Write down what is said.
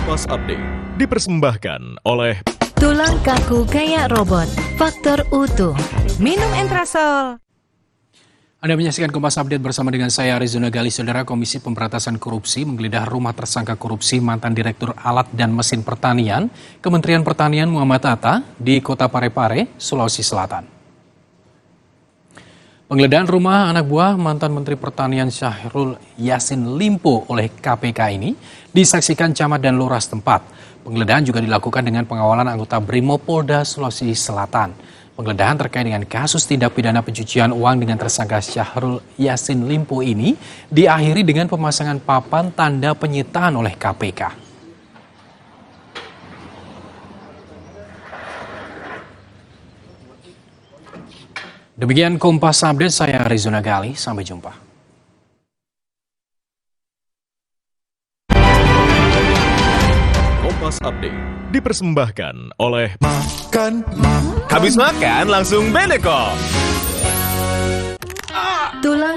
Kompas Update dipersembahkan oleh Tulang kaku kayak robot, faktor utuh. Minum Entrasol. Anda menyaksikan Kompas Update bersama dengan saya Arizona Gali. Saudara, Komisi Pemberantasan Korupsi menggeledah rumah tersangka korupsi mantan Direktur Alat dan Mesin Pertanian Kementerian Pertanian Muhammad Atta di Kota Parepare, Sulawesi Selatan. Penggeledahan rumah anak buah mantan Menteri Pertanian Syahrul Yassin Limpo oleh KPK ini disaksikan camat dan lurah setempat. Penggeledahan juga dilakukan dengan pengawalan anggota Brimopolda Sulawesi Selatan. Penggeledahan terkait dengan kasus tindak pidana pencucian uang dengan tersangka Syahrul Yassin Limpo ini diakhiri dengan pemasangan papan tanda penyitaan oleh KPK. Demikian Kompas Update, saya Arizona Gali, sampai jumpa. Kompas Update dipersembahkan oleh Habis makan langsung Beneko. Tulang